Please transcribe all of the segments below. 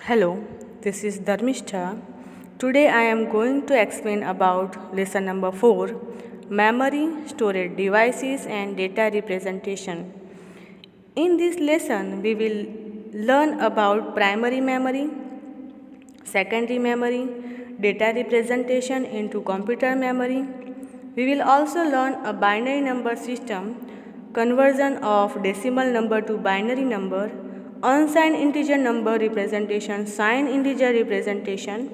Hello, this is Dharmishta. Today I am going to explain about lesson number 4, memory, storage devices and data representation. In this lesson we will learn about primary memory, secondary memory, data representation into computer memory. We will also learn a binary number system, conversion of decimal number to binary number, unsigned integer number representation, signed integer representation,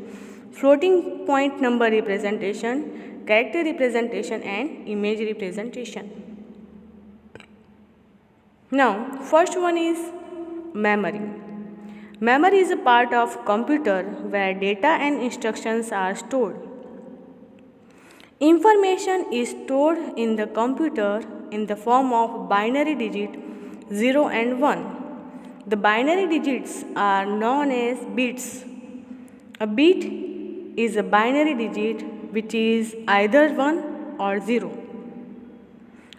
floating point number representation, character representation and image representation. Now, first one is memory. Memory is a part of computer where data and instructions are stored. Information is stored in the computer in the form of binary digit 0 and 1. The binary digits are known as bits. A bit is a binary digit which is either 1 or 0.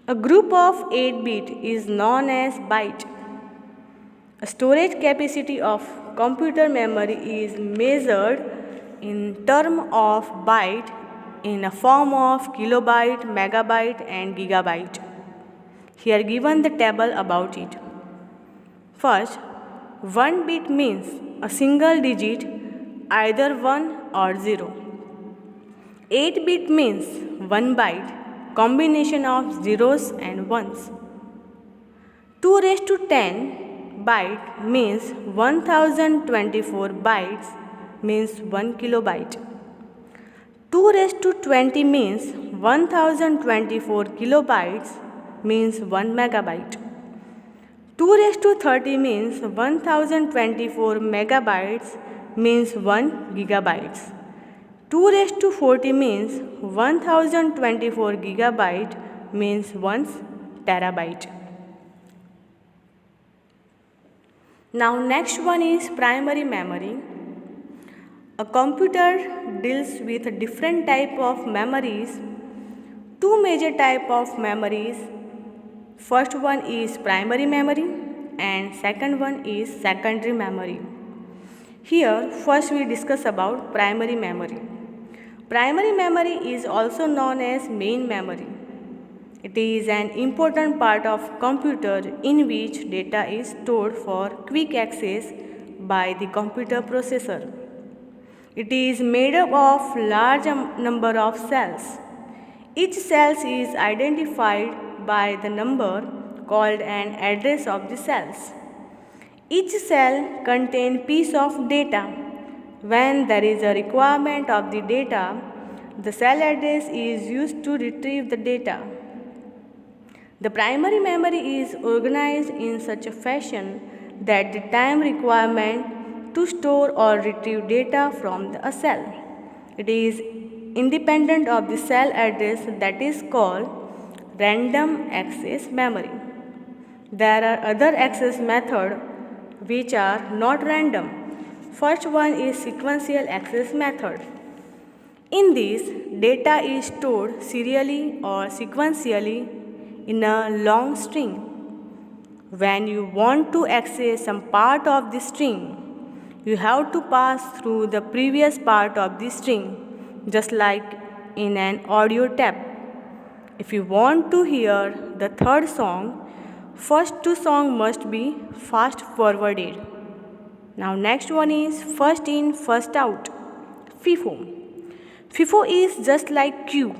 A group of 8 bit is known as byte. A storage capacity of computer memory is measured in terms of byte in a form of kilobyte, megabyte and gigabyte. Here given the table about it. First, 1 bit means a single digit either 1 or 0. 8 bit means 1 byte, combination of zeros and ones. 2 raised to 10 byte means 1024 bytes means 1 kilobyte. 2 raised to 20 means 1024 kilobytes means 1 megabyte. 2 raised to 30 means 1024 megabytes means 1 gigabytes. 2 raised to 40 means 1024 gigabyte means 1 terabyte. Now next one is primary memory. A computer deals with a different type of memories. Two major type of memories. First one is primary memory and second one is secondary memory. Here first we discuss about primary memory. Primary memory is also known as main memory. It is an important part of computer in which data is stored for quick access by the computer processor. It is made up of large number of cells. Each cell is identified by the number called an address of the cells. Each cell contains piece of data. When there is a requirement of the data, the cell address is used to retrieve the data. The primary memory is organized in such a fashion that the time requirement to store or retrieve data from a cell. It is independent of the cell address that is called random access memory. There are other access methods which are not random. First one is sequential access method. In this, data is stored serially or sequentially in a long string. When you want to access some part of the string, you have to pass through the previous part of the string, just like in an audio tape. If you want to hear the third song, first two songs must be fast forwarded. Now next one is first in, first out, FIFO. FIFO is just like queue,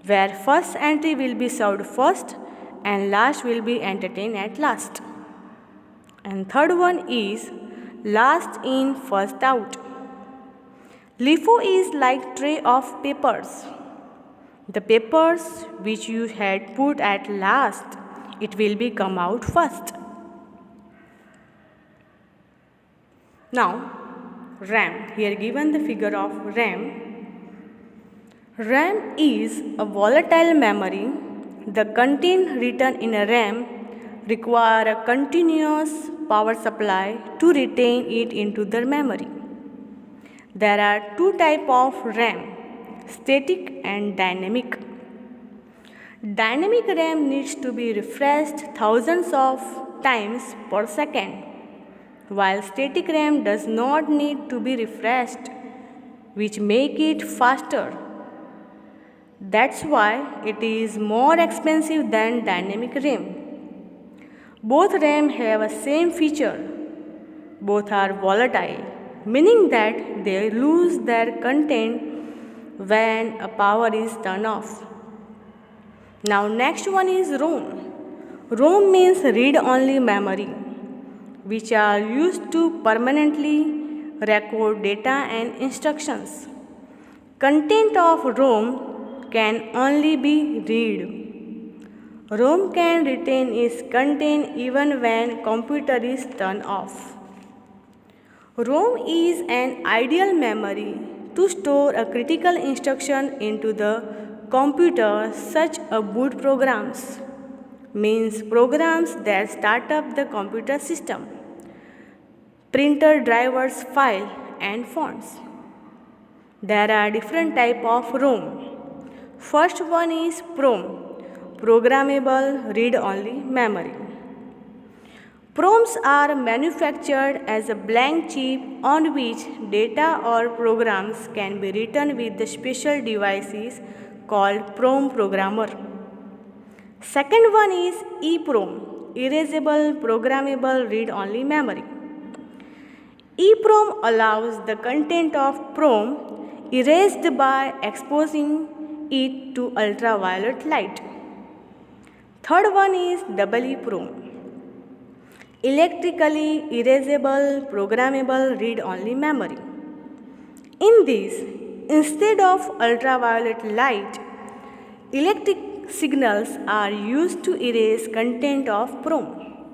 where first entry will be served first and last will be entertained at last. And third one is last in, first out. LIFO is like tray of papers. The papers which you had put at last, it will be come out first. Now, RAM. Here given the figure of RAM. RAM is a volatile memory. The content written in a RAM require a continuous power supply to retain it into the memory. There are two types of RAM, static and dynamic. Dynamic RAM needs to be refreshed thousands of times per second. while static RAM does not need to be refreshed, which make it faster. That's why it is more expensive than dynamic RAM. Both RAM have a same feature. Both are volatile, meaning that they lose their content when a power is turned off. Now next one is ROM. ROM means read-only memory, which are used to permanently record data and instructions. Content of ROM can only be read. ROM can retain its content even when computer is turned off. ROM is an ideal memory to store a critical instruction into the computer such as boot programs, means programs that start up the computer system, printer drivers, file and fonts. There are different type of ROM. First one is PROM, programmable read-only memory. PROMs are manufactured as a blank chip on which data or programs can be written with the special devices called PROM programmer. Second one is EPROM, erasable programmable read-only memory. EPROM allows the content of PROM erased by exposing it to ultraviolet light. Third one is EEPROM, electrically erasable programmable read-only memory. In this, instead of ultraviolet light, electric signals are used to erase content of PROM.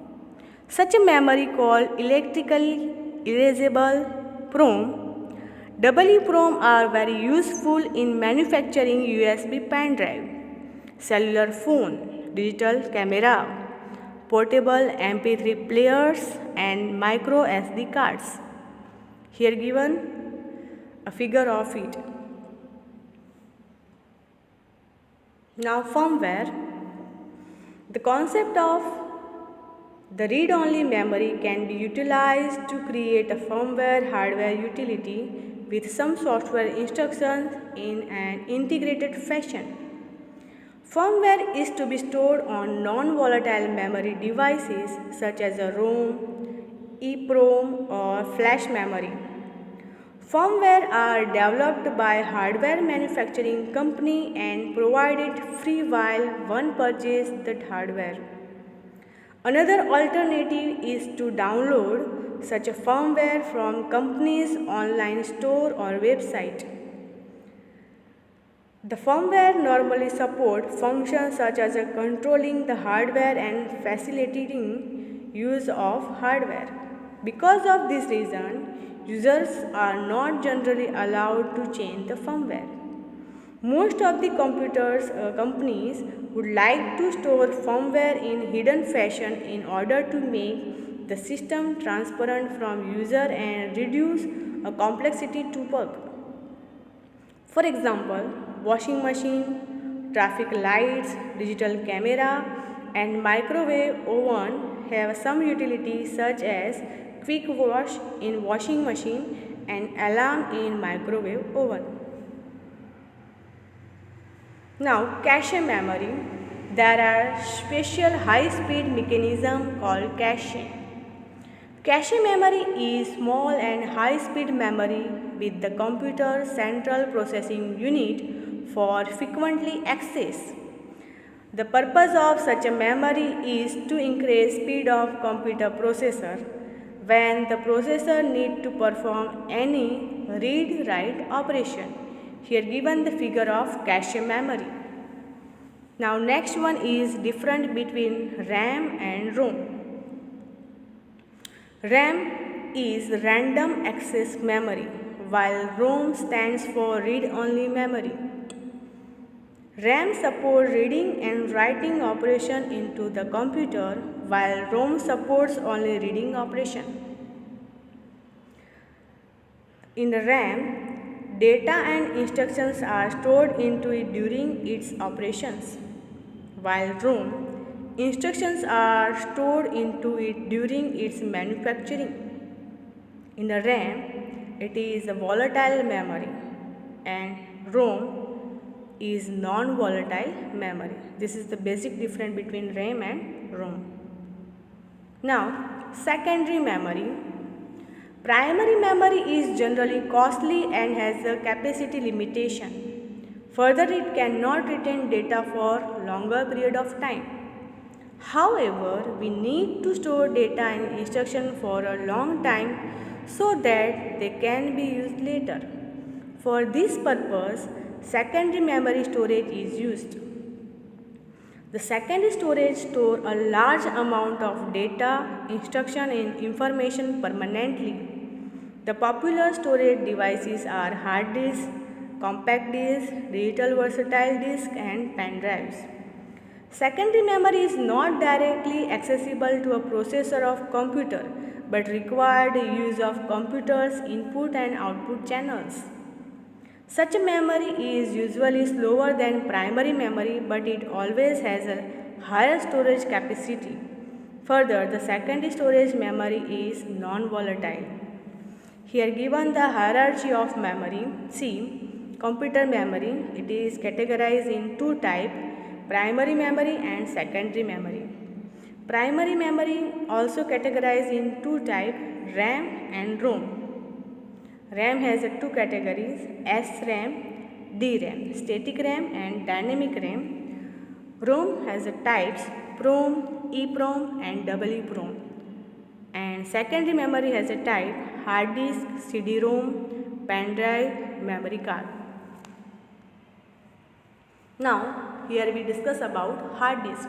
Such a memory called electrically erasable PROM. EEPROM are very useful in manufacturing USB pen drive, cellular phone, digital camera, portable MP3 players and micro SD cards. Here given a figure of it. Now firmware. The concept of the read-only memory can be utilized to create a firmware hardware utility with some software instructions in an integrated fashion. Firmware is to be stored on non-volatile memory devices such as a ROM, EEPROM or flash memory. Firmware are developed by hardware manufacturing company and provided free while one purchases that hardware. Another alternative is to download such a firmware from company's online store or website. The firmware normally supports functions such as controlling the hardware and facilitating use of hardware. Because of this reason, users are not generally allowed to change the firmware. Most of the companies would like to store firmware in hidden fashion in order to make the system transparent from user and reduce a complexity to bug. For example, washing machine, traffic lights, digital camera and microwave oven have some utilities such as quick wash in washing machine and alarm in microwave oven. Now cache memory. There are special high-speed mechanism called cache. Cache memory is small and high-speed memory with the computer central processing unit for frequently access. The purpose of such a memory is to increase speed of computer processor when the processor need to perform any read-write operation. Here given the figure of cache memory. Now next one is difference between RAM and ROM. RAM is random access memory while ROM stands for read-only memory. RAM supports reading and writing operation into the computer while ROM supports only reading operation. In the RAM, data and instructions are stored into it during its operations, while ROM, instructions are stored into it during its manufacturing. In a RAM, it is a volatile memory, and ROM is non-volatile memory. This is the basic difference between RAM and ROM. Now, secondary memory. Primary memory is generally costly and has a capacity limitation. Further, it cannot retain data for longer period of time. However, we need to store data and instruction for a long time so that they can be used later. For this purpose, secondary memory storage is used. The secondary storage store a large amount of data, instruction and information permanently. The popular storage devices are hard disk, compact disk, digital versatile disk and pen drives. Secondary memory is not directly accessible to a processor of computer but required use of computer's input and output channels. Such memory is usually slower than primary memory but it always has a higher storage capacity. Further, the secondary storage memory is non-volatile. Here given the hierarchy of memory, see computer memory. It is categorized in two types, primary memory and secondary memory. Primary memory also categorized in two types, RAM and ROM. RAM has two categories, SRAM, DRAM, static RAM and dynamic RAM. ROM has types PROM, EPROM and EEPROM. And secondary memory has a type hard disk, CD-ROM, pen drive, memory card. Now, here we discuss about hard disk.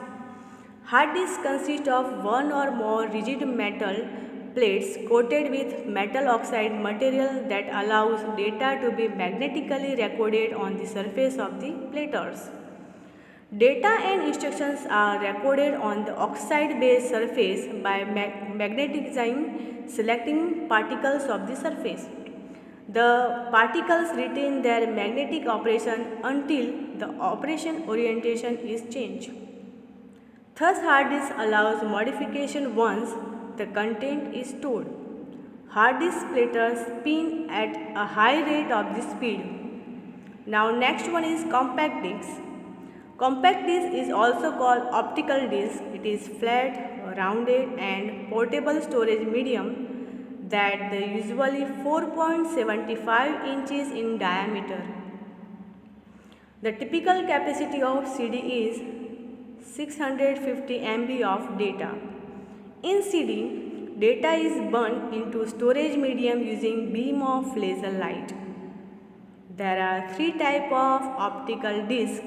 Hard disk consists of one or more rigid metal plates coated with metal oxide material that allows data to be magnetically recorded on the surface of the platters. Data and instructions are recorded on the oxide-based surface by magnetizing selecting particles of the surface. The particles retain their magnetic operation until the operation orientation is changed. Thus, hard disk allows modification once the content is stored. Hard disk platters spin at a high rate of the speed. Now, next one is compact disk. Compact disk is also called optical disk. It is flat, rounded and portable storage medium that is usually 4.75 inches in diameter. The typical capacity of CD is 650 MB of data. In CD, data is burned into storage medium using beam of laser light. There are three types of optical disk,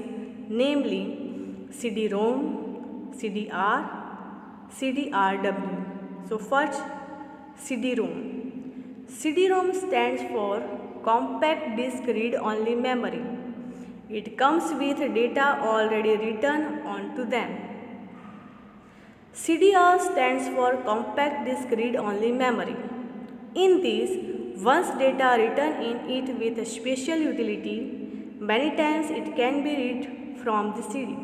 namely CD-ROM, CDR, CDRW. So first, CD-ROM. CD-ROM stands for compact disk read-only memory. It comes with data already written onto them. CDR stands for compact disk read-only memory. In this, once data written in it with a special utility, many times it can be read from the CD.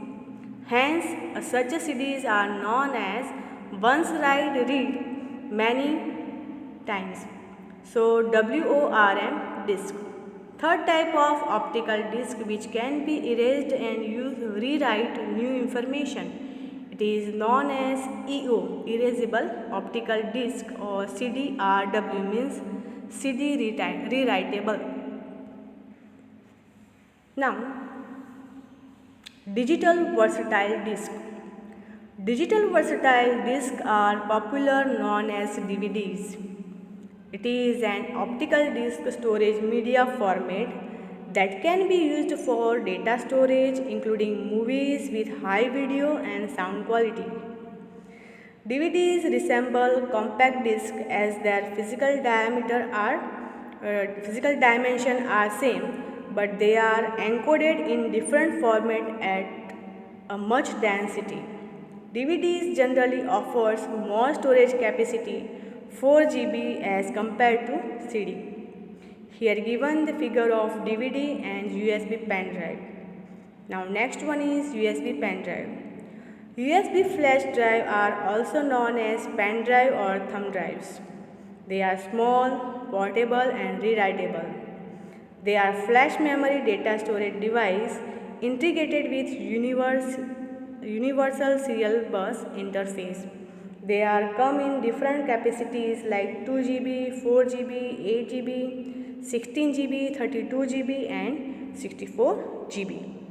Hence, such CDs are known as once write read many times. So, WORM disk. Third type of optical disk which can be erased and use rewrite new information. It is known as EO, erasable optical disk, or CDRW means CD rewritable. Now, digital versatile disk. Digital versatile disks are popular known as DVDs. It is an optical disk storage media format that can be used for data storage including movies with high video and sound quality. DVDs resemble compact discs as their physical dimension are same, but they are encoded in different format at a much density. DVDs generally offers more storage capacity 4 GB as compared to CD. Here given the figure of DVD and USB pen drive. Now next one is USB pen drive. USB flash drive are also known as pen drive or thumb drives. They are small, portable and rewritable. They are flash memory data storage device integrated with universal serial bus interface. They are come in different capacities like 2 GB, 4 GB, 8 GB, 16 GB, 32 GB and 64 GB.